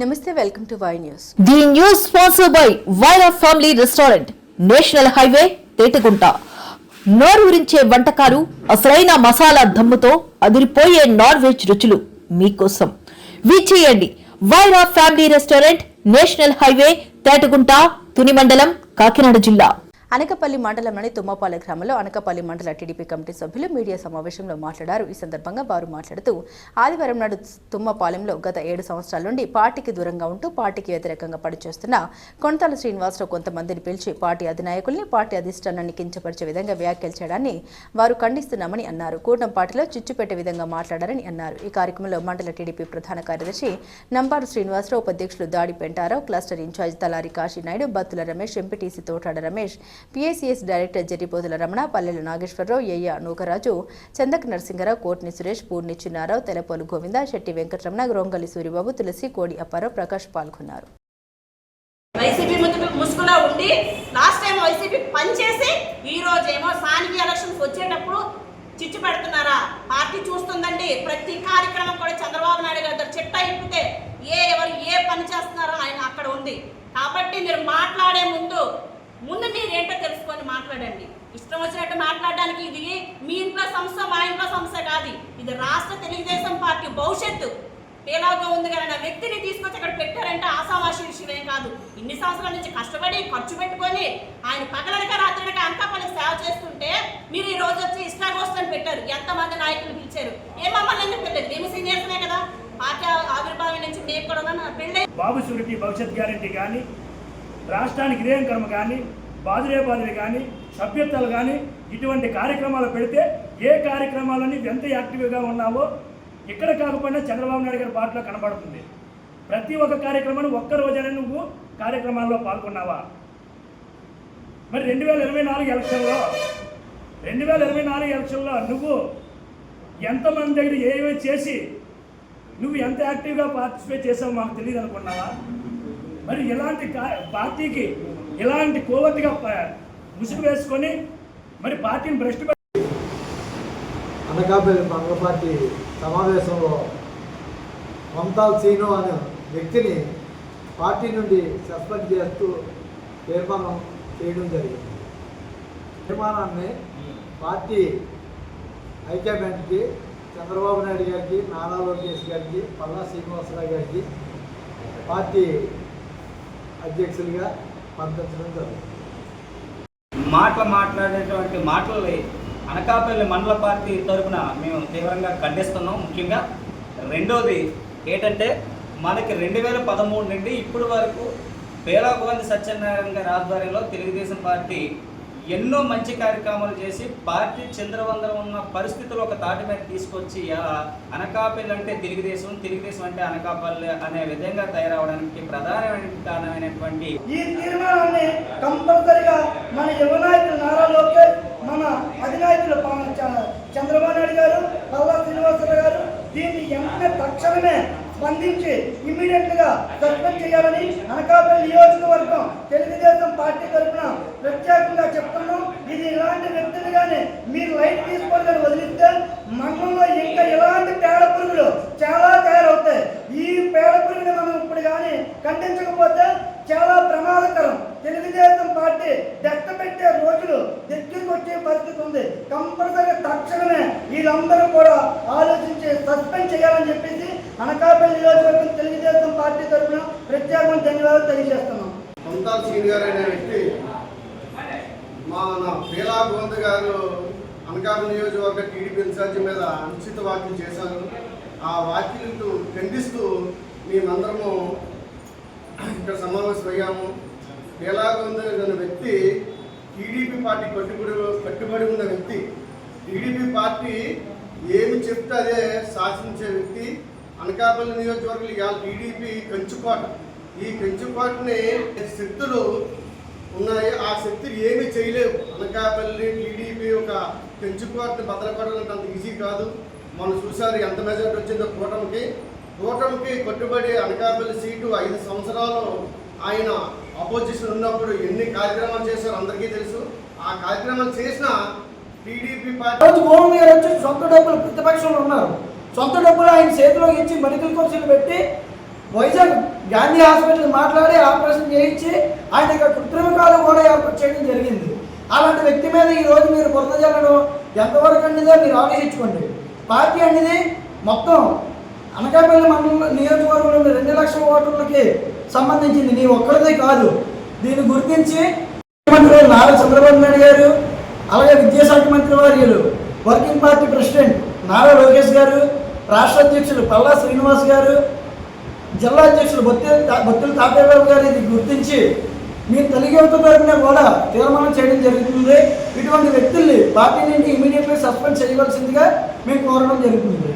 నమస్తే, welcome to Y news. The news sponsored by Wyra family restaurant, national highway, Tetagunta. నోరూరించే వంటకాలు, అసలైన మసాలా దమ్ముతో అదిరిపోయే నాన్ వెజ్ రుచులు మీకోసం. విచ్చేయండి Wyra family restaurant, national highway, Tetagunta, Tuni మండలం, కాకినాడ జిల్లా. అనకపల్లి మండలంలోని తుమ్మపాలెం గ్రామంలో అనకపల్లి మండల టీడీపీ కమిటీ సభ్యులు మీడియా సమావేశంలో మాట్లాడారు. ఈ సందర్భంగా వారు మాట్లాడుతూ ఆదివారం నాడు తుమ్మపాలెంలో గత 7 సంవత్సరాల నుండి పార్టీకి దూరంగా ఉంటూ పార్టీకి వ్యతిరేకంగా పనిచేస్తున్న కొనతాల శ్రీనివాసరావు కొంతమందిని పిలిచి పార్టీ అధినాయకుల్ని, పార్టీ అధిష్టానాన్ని కించపరిచే విధంగా వ్యాఖ్యలు చేయడాన్ని వారు ఖండిస్తున్నామని అన్నారు. కూటమి పార్టీలో చిచ్చు పెట్టే విధంగా మాట్లాడారని అన్నారు. ఈ కార్యక్రమంలో మండల టీడీపీ ప్రధాన కార్యదర్శి నంబారు శ్రీనివాసరావు, ఉపాధ్యక్షులు Dadi Pentarao, cluster incharge Talari Kasinaidu, Battula Ramesh, MPTC Totada Ramesh, PICS director Jerripotula Ramana, Pallela Nageswararao, ఏయ్య Nookaraju, Chandaka Narasingarao, కోట్ని Suresh, Purni Chinnarao, తెలపోలు Govinda, Shetty Venkataramana, గ్రోంగల్లి Suribabu, తులసి, కోడి అప్పారావు, ప్రకాష్ పాల్గొన్నారు. వైసీపీ ముసుగులో ఉండి లాస్ట్ టైం వైసీపీ పనిచేసి ఈ రోజేమో స్థానిక ఎలక్షన్స్ వచ్చేటప్పుడు చిచ్చు పెడుతున్నారా? పార్టీ చూస్తుందండి. ప్రతి కార్యక్రమం కూడా చంద్రబాబు నాయుడు గారు చిట్టా ఇప్పితే ఎవరు ఏ పని చేస్తున్నారో ఆయన అక్కడ ఉంది. కాబట్టి మీరు మాట్లాడే ముందు మీరేంటో తెలుసుకొని మాట్లాడండి. ఇష్టం వచ్చినట్టు మాట్లాడడానికి ఇది మీ ఇంట్లో సమస్య, మా ఇంట్లో సమస్య కాదు. ఇది రాష్ట్ర తెలుగుదేశం పార్టీ భవిష్యత్తు ఎలాగో ఉంది కానీ ఆ వ్యక్తిని తీసుకొచ్చి అక్కడ పెట్టారంటే ఆసామాషి విషయం కాదు. ఇన్ని సంవత్సరాల నుంచి కష్టపడి ఖర్చు పెట్టుకొని ఆయన పగలనక రాత్రనక అనకాపల్లి సేవ చేస్తుంటే మీరు ఈ రోజు వచ్చి ఇష్టాగోష్ఠని పెట్టారు. ఎంతమంది నాయకులు పిలిచారు? మమ్మల్ని ఎందుకు పెట్టలేదు? మేము సీనియర్స్నే కదా. పార్టీ ఆవిర్భావం నుంచి మేము కూడా పెళ్ళి బాబు షూరిటీ భవిష్యత్ గ్యారంటీ కానీ, రాష్ట్రానికి ఇదేం కర్మ కానీ, బాదురే కానీ, సభ్యత్వాలు కానీ, ఇటువంటి కార్యక్రమాలు పెడితే ఏ కార్యక్రమాలని ఎంత యాక్టివ్గా ఉన్నావో ఇక్కడ కాకపోయినా చంద్రబాబు నాయుడు గారి పార్టీలో కనబడుతుంది. ప్రతి ఒక్క కార్యక్రమాన్ని ఒక్క రోజైనా నువ్వు కార్యక్రమాల్లో పాల్గొన్నావా? మరి 2024 ఎలక్షన్లో నువ్వు ఎంతమంది దగ్గర ఏవే చేసి నువ్వు ఎంత యాక్టివ్గా పార్టిసిపేట్ చేసావో మాకు తెలియదు అనుకున్నావా? మరి ఇలాంటి పార్టీకి ఇలాంటి కోవతిగా ముసుగు వేసుకొని మరి పార్టీని భ్రష్టు అనకాపల్లి మండల పార్టీ సమావేశంలో మమతాల్ సీను అనే వ్యక్తిని పార్టీ నుండి సస్పెండ్ చేస్తూ తీర్మానం చేయడం జరిగింది. తీర్మానాన్ని పార్టీ హైకమాండ్కి, చంద్రబాబు నాయుడు గారికి, నారా లోకేష్ గారికి, పల్లా శ్రీనివాసరావు గారికి పార్టీ అధ్యక్షులుగా పంపించడం జరుగుతుంది. మాట్లాడేటువంటి మాటల్ని అనకాపల్లి మండల పార్టీ తరఫున మేము తీవ్రంగా ఖండిస్తున్నాం. ముఖ్యంగా రెండోది ఏంటంటే మనకి 2013 నుండి ఇప్పటి వరకు పేలాగోవింద సత్యనారాయణ గారి ఆధ్వర్యంలో తెలుగుదేశం పార్టీ ఎన్నో మంచి కార్యక్రమాలు చేసి పార్టీ చంద్రవందరం ఉన్న పరిస్థితులు ఒక తాటి మీద తీసుకొచ్చి అనకాపల్లి అంటే తెలుగుదేశం అంటే అనకాపల్లి అనే విధంగా తయారవడానికి ప్రధానమైన కారణమైనటువంటి ఈ తీర్మానాన్ని కంపల్సరిగా మన యువ నాయకులు నారా లోకేష్, మన అధినాయకులు చంద్రబాబు నాయుడు గారు, పల్లా శ్రీనివాసరావు గారు దీన్ని వెంటనే తక్షణమే స్పందించి ఇమ్మీడియట్గా సస్పెండ్ చేయాలని అనకాపల్లి నియోజకవర్గం తెలుగుదేశం పార్టీ తరఫున ప్రత్యేకంగా చెప్తున్నాం. ఇది ఇలాంటి వ్యక్తులు కానీ మీరు లైట్ తీసుకోవాలని వదిలిస్తే మండలంలో ఇంకా ఇలాంటి పేడ పురుగులు చాలా తయారవుతాయి. ఈ పేడ పురుగుని మనం ఇప్పుడు కానీ ఖండించకపోతే చాలా ప్రమాదకరం. తెలుగుదేశం పార్టీ దెక్క పెట్టే రోజులు దగ్గరికి వచ్చే పరిస్థితి ఉంది. కంపల్సరీగా తక్షణమే వీళ్ళందరూ కూడా ఆలోచించి సస్పెండ్ చేయాలని చెప్పేసి అనకాపల్లి నియోజకవర్గం తెలుగుదేశం పార్టీ తరఫున ప్రత్యేకంగా ధన్యవాదాలు తెలియజేస్తున్నాం. మమతాల్ సీన్ గారు అనే వ్యక్తి మన పేలాగోవింద గారు అనకాపల్లి నియోజకవర్గ టీడీపీ ఇన్ఛార్జి మీద అనుచిత వ్యాఖ్యలు చేశారు. ఆ వ్యాఖ్యలకు ఖండిస్తూ మేమందరము ఇక్కడ సమావేశమయ్యాము. పేలాగోవింద అనే వ్యక్తి టీడీపీ పార్టీ కట్టుబడి ఉన్న వ్యక్తి. టీడీపీ పార్టీ ఏమి చెప్తే అదే శాసించే వ్యక్తి. అనకాపల్లి నియోజకవర్గంలో ఇవాళ టీడీపీ కంచుకోట. ఈ కంచుకోటని శక్తులు ఉన్నాయి. ఆ శక్తులు ఏమీ చేయలేవు. అనకాపల్లి టీడీపీ ఒక కంచుకోటని బదలపడాలంటే అంత ఈజీ కాదు. మనం చూసారు ఎంత మెజార్టీ వచ్చిందో కూటమికి కట్టుబడి అనకాపల్లి సీటు 5 సంవత్సరాలు ఆయన అపోజిషన్ ఉన్నప్పుడు ఎన్ని కార్యక్రమాలు చేశారో అందరికీ తెలుసు. ఆ కార్యక్రమాలు చేసిన టీడీపీ పార్టీ గోవింద్ గారు వచ్చి సొంత డబ్బులు ప్రతిపక్షంలో ఉన్నారు. సొంత డబ్బులు ఆయన చేతిలో ఇచ్చి మెడికల్ కోర్సులు పెట్టి వైజాగ్ గాంధీ హాస్పిటల్ మాట్లాడి ఆపరేషన్ చేయించి ఆయన యొక్క కృత్రిమ కాలు కూడా ఏర్పాటు చేయడం జరిగింది. అలాంటి వ్యక్తి మీద ఈరోజు మీరు బురద జల్లడం ఎంతవరకు అనేదే మీరు ఆలోచించుకోండి. పార్టీ అనేది మొత్తం అనకాపల్లి మండలం నియోజకవర్గంలో 2 లక్షల ఓటర్లకి సంబంధించింది, నీ ఒక్కరిదే కాదు. దీన్ని గుర్తించి ముఖ్యమంత్రి నారా చంద్రబాబు నాయుడు గారు, అలాగే విద్యాశాఖ మంత్రి వర్యులు, working party president Nara Lokesh గారు, రాష్ట్ర అధ్యక్షులు పల్లా శ్రీనివాస్ గారు, జిల్లా అధ్యక్షులు బొత్తుల తాపేబాబు గారు ఇది గుర్తించి మీ తెలుగు తరపున కూడా తీర్మానం చేయడం జరుగుతుంది. ఇటువంటి వ్యక్తుల్ని పార్టీ నుండి ఇమీడియట్గా సస్పెండ్ చేయవలసిందిగా మేము కోరడం జరుగుతుంది.